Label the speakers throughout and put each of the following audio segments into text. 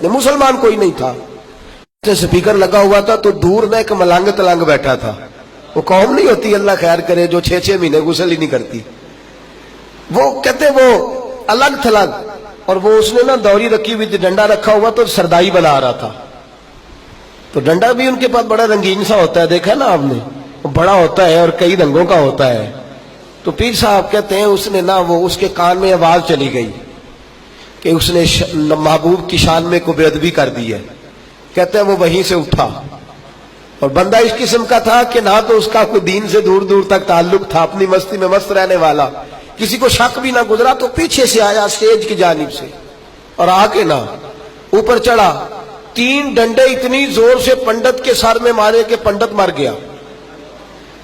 Speaker 1: اتنے, مسلمان کوئی نہیں تھا. سپیکر لگا ہوا تھا تو دور نہ ایک ملنگ تلنگ بیٹھا تھا. وہ قوم نہیں ہوتی اللہ خیر کرے جو 6 مہینے غسل ہی نہیں کرتی, وہ کہتے وہ الگ تھلگ, اور وہ اس نے نا دوری رکھی ہوئی تھی, ڈنڈا رکھا ہوا تو سردائی بنا رہا تھا. تو ڈنڈا بھی ان کے پاس بڑا رنگین سا ہوتا ہے, دیکھا نا آپ نے, بڑا ہوتا ہے اور کئی رنگوں کا ہوتا ہے. تو پیر صاحب کہتے ہیں اس نے نا وہ اس کے کان میں آواز چلی گئی کہ اس نے محبوب کی شان میں کو بے ادبی کر دی ہے. کہتے ہیں وہ وہیں سے اٹھا, اور بندہ اس قسم کا تھا کہ نہ تو اس کا کوئی دین سے دور دور تک تعلق تھا, اپنی مستی میں مست رہنے والا, کسی کو شک بھی نہ گزرا. تو پیچھے سے آیا اسٹیج کی جانب سے اور آ کے نا اوپر چڑھا, 3 ڈنڈے اتنی زور سے پنڈت کے سر میں مارے کہ پنڈت مر گیا.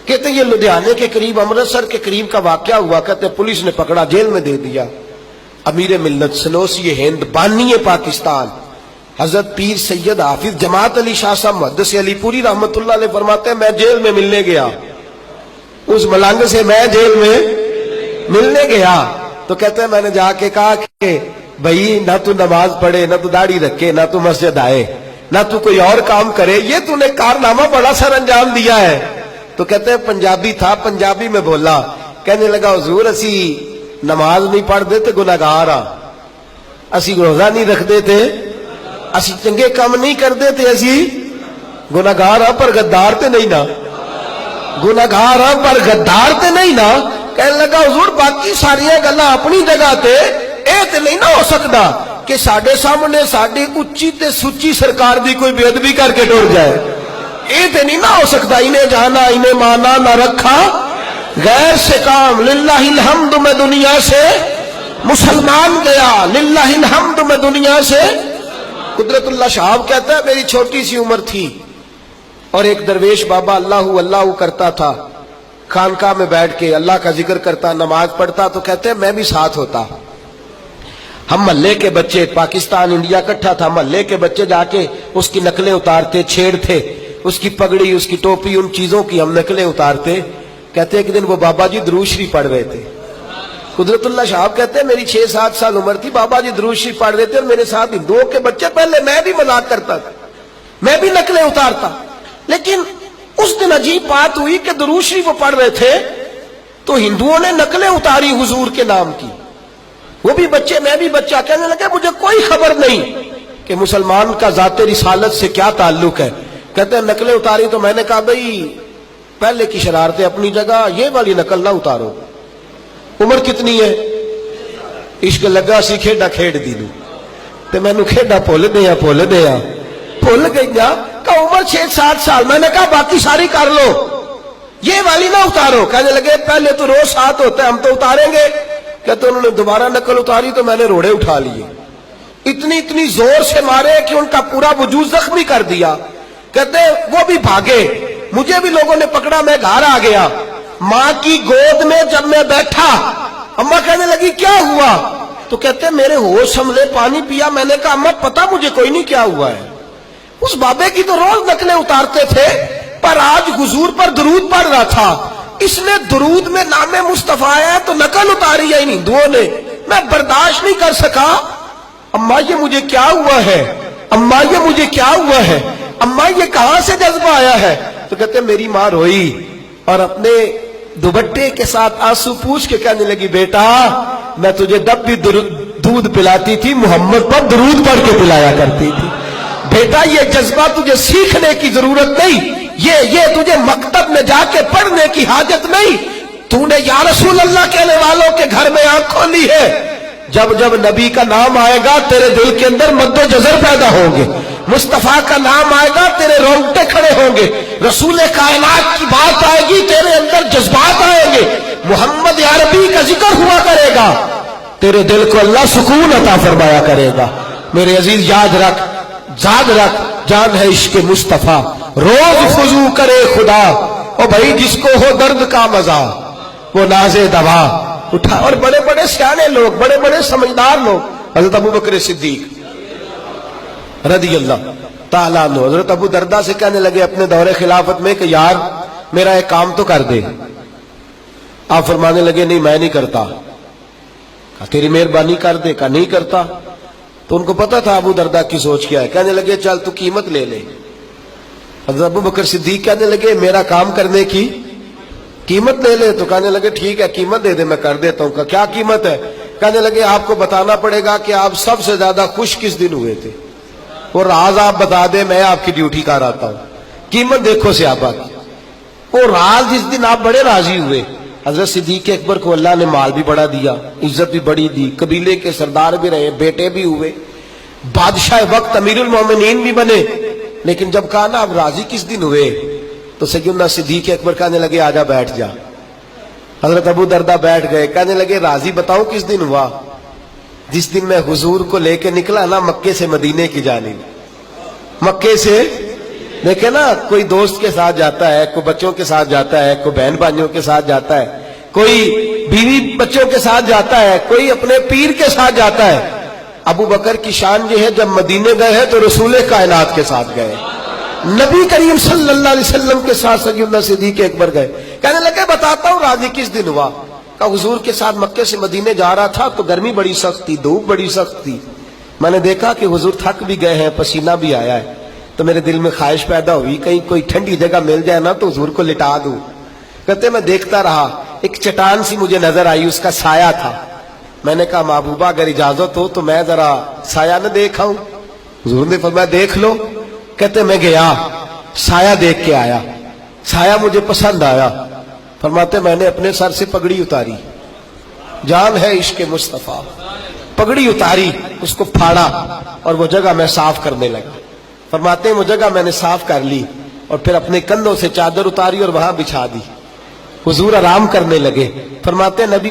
Speaker 1: کہتے ہیں یہ لدھیانے کے قریب امرتسر کے قریب کا واقعہ ہوا. کہتے ہیں پولیس نے پکڑا, جیل میں دے دیا. امیر ملت سنوسی ہند بانی پاکستان حضرت پیر سید حافظ جماعت علی شاہ صاحب محدث علی پوری رحمت اللہ علیہ فرماتے ہیں میں جیل میں ملنے گیا, اس ملنگ سے میں جیل میں ملنے گیا. تو کہتے ہیں میں نے جا کے کہا کہ بھائی نہ تو نماز پڑھے, نہ تو داڑھی رکھے, نہ تو مسجد آئے, نہ تو کوئی اور کام کرے, یہ تو نے کارنامہ بڑا سر انجام دیا ہے. تو کہتے ہیں پنجابی تھا, پنجابی میں بولا, کہنے لگا حضور اسی نماز نہیں پڑھتے تھے گناہگار ہاں, اسی روزہ نہیں رکھتے تھے, اسی چنگے کام نہیں کرتے تھے, اسی گناہگار ہاں پر غدار تے نہیں نا, گناہگار ہاں پر غدار تے نہیں نا. کہنے لگا حضور باقی ساری گلاں اپنی جگہ تے, اے تے نہیں نہ ہو سکتا کہ ساڈے سامنے ساڈی اچھی تے سچی سرکار دی کوئی بے ادبی کر کے ٹر جائے. اے تے نہیں نہ ہو سکتا, انہیں جانا انہیں مانا نہ رکھا غیر سے کام. للہ الحمد میں دنیا سے مسلمان گیا, للہ الحمد میں دنیا سے. قدرت اللہ شہاب کہتا ہے میری چھوٹی سی عمر تھی اور ایک درویش بابا اللہ اللہ کرتا تھا, خانقاہ میں بیٹھ کے اللہ کا ذکر کرتا, نماز پڑھتا. تو کہتے ہیں میں بھی ساتھ ہوتا. ہم محلے کے بچے, پاکستان انڈیا اکٹھا تھا, محلے کے بچے جا کے اس کی نقلیں اتارتے, چھیڑتے, اس کی پگڑی اس کی ٹوپی ان چیزوں کی ہم نقلیں اتارتے. کہتے ہیں ایک دن وہ بابا جی درود شریف پڑھ رہے تھے. قدرت اللہ صاحب کہتے ہیں میری 6-7 سال عمر تھی, بابا جی درود شریف پڑھ رہے تھے اور میرے ساتھ ہندوؤں کے بچے, پہلے میں بھی مذاق کرتا تھا, میں بھی نقلیں اتارتا. لیکن اس دن عجیب بات ہوئی کہ درود شریف وہ پڑھ رہے تھے تو ہندوؤں نے نقلیں اتاری حضور کے نام کی, وہ بھی بچے میں بھی بچہ. کہنے لگے مجھے کوئی خبر نہیں کہ مسلمان کا ذات رسالت سے کیا تعلق ہے. کہتے ہیں نقلیں اتاری تو میں نے کہا بھئی پہلے کی شرارتیں اپنی جگہ, یہ والی نقل نہ اتارو. عمر کتنی ہے, عشق لگا سی کھیڈا کھیڈ دی لوں تے مینوں کھیڈا بھول دیا بھول گئی کہ عمر 6-7 سال. میں نے کہا باقی ساری کر لو, یہ والی نہ اتارو. کہنے لگے پہلے تو روز ساتھ ہوتا ہے ہم تو اتاریں گے. کہتے انہوں نے دوبارہ نقل اتاری تو میں نے روڑے اٹھا لیے, اتنی زور سے مارے کہ ان کا پورا وجود زخمی کر دیا. کہتے وہ بھی بھاگے, مجھے بھی لوگوں نے پکڑا, میں گھر آ گیا. ماں کی گود میں جب میں بیٹھا, اماں کہنے لگی کیا ہوا؟ تو کہتے میرے ہوش سنبھلے, پانی پیا. میں نے کہا اماں پتا مجھے کوئی نہیں کیا ہوا ہے. اس بابے کی تو روز نقلیں اتارتے تھے, پر آج حضور پر درود پڑھ رہا تھا, اس نے درود میں نام مصطفیٰ ہے تو نقل اتاری ہے ان ہندوؤں نے. میں برداشت نہیں کر سکا. اماں یہ مجھے کیا ہوا ہے, اماں یہ مجھے کیا ہوا ہے, اماں یہ کہاں سے جذبہ آیا ہے؟ تو کہتے میری ماں روئی اور اپنے دوپٹے کے ساتھ آنسو پوچھ کے کہنے لگی بیٹا میں تجھے جب بھی دودھ پلاتی تھی محمد پر درود پڑھ کے پلایا کرتی تھی. بیٹا یہ جذبہ تجھے سیکھنے کی ضرورت نہیں, یہ تجھے مکتب میں جا کے پڑھنے کی حاجت نہیں. تو نے یا رسول اللہ کہنے والوں کے گھر میں آنکھ کھولی ہے. جب جب نبی کا نام آئے گا تیرے دل کے اندر مد و جزر پیدا ہوں گے, مصطفیٰ کا نام آئے گا تیرے رونگٹے کھڑے ہوں گے, رسول کائنات کی بات آئے گی تیرے اندر جذبات آئیں گے, محمد عربی کا ذکر ہوا کرے گا, تیرے دل کو اللہ سکون عطا فرمایا کرے گا. میرے عزیز یاد رکھ جان ہے عشق مصطفیٰ, روز خضوع کرے خدا, او بھائی جس کو ہو درد کا مزہ وہ نازے دوا اٹھا. اور بڑے بڑے سیانے لوگ, بڑے بڑے سمجھدار لوگ, حضرت ابو بکر صدیق رضی اللہ تعالیٰ عنہ حضرت ابو دردہ سے کہنے لگے اپنے دور خلافت میں کہ یار میرا ایک کام تو کر دے. آپ فرمانے لگے نہیں میں نہیں کرتا. کہا تیری مہربانی کر دے. کہا نہیں کرتا. تو ان کو پتا تھا ابو دردہ کی سوچ کیا ہے. کہنے لگے چل تو قیمت لے لے. حضرت ابو بکر صدیق کہنے لگے میرا کام کرنے کی قیمت لے لے. تو کہنے لگے ٹھیک ہے قیمت دے دے میں کر دیتا ہوں. کیا قیمت ہے؟ کہنے لگے آپ کو بتانا پڑے گا کہ آپ سب سے زیادہ خوش کس دن ہوئے تھے. وہ راز آپ بتا دیں میں آپ کی ڈیوٹی کر آتا ہوں. قیمت دیکھو صحابہ کی. وہ راز جس دن آپ بڑے راضی ہوئے. حضرت صدیق اکبر کو اللہ نے مال بھی بڑا دیا, عزت بھی بڑی دی, قبیلے کے سردار بھی رہے, بیٹے بھی ہوئے, بادشاہ وقت امیر المومنین بھی بنے. لیکن جب کہا نا آپ راضی کس دن ہوئے تو سیدنا صدیق اکبر کہنے لگے آجا بیٹھ جا. حضرت ابو دردہ بیٹھ گئے. کہنے لگے راضی بتاؤ کس دن ہوا؟ جس دن میں حضور کو لے کے نکلا نا مکے سے مدینے کی جانب. مکے سے دیکھیں نا, کوئی دوست کے ساتھ جاتا ہے, کوئی بچوں کے ساتھ جاتا ہے, کوئی بہن بھائیوں کے ساتھ جاتا ہے, کوئی بیوی بچوں کے ساتھ جاتا ہے, کوئی اپنے پیر کے ساتھ جاتا ہے. ابو بکر کی شان یہ ہے جب مدینے گئے ہیں تو رسول کائنات کے ساتھ گئے, نبی کریم صلی اللہ علیہ وسلم کے ساتھ سیدنا صدیق اکبر گئے. کہنے لگے بتاتا ہوں راضی کس دن ہوا. کہ حضور کے ساتھ مکے سے مدینے جا رہا تھا تو گرمی بڑی سخت تھی, دھوپ بڑی سخت تھی. میں نے دیکھا کہ حضور تھک بھی گئے ہیں, پسینہ بھی آیا ہے, تو میرے دل میں خواہش پیدا ہوئی کہیں کوئی ٹھنڈی جگہ مل جائے نا تو حضور کو لٹا دوں. کہتے میں دیکھتا رہا, ایک چٹان سی مجھے نظر آئی, اس کا سایہ تھا. میں نے کہا محبوبہ اگر اجازت ہو تو میں ذرا سایہ نہ دیکھاؤں. حضور نے فرمایا دیکھ لو. کہتے میں گیا, سایہ دیکھ کے آیا, سایہ مجھے پسند آیا. فرماتے میں نے اپنے سر سے پگڑی اتاری, جان ہے عشق مصطفیٰ, پگڑی اتاری, اس کو پھاڑا اور وہ جگہ میں صاف کرنے لگا. فرماتے ہیں وہ جگہ میں نے صاف کر لی اور پھر اپنے کندھوں سے چادر اتاری اور وہاں بچھا دی. حضور آرام کرنے لگے. فرماتے ہیں نبی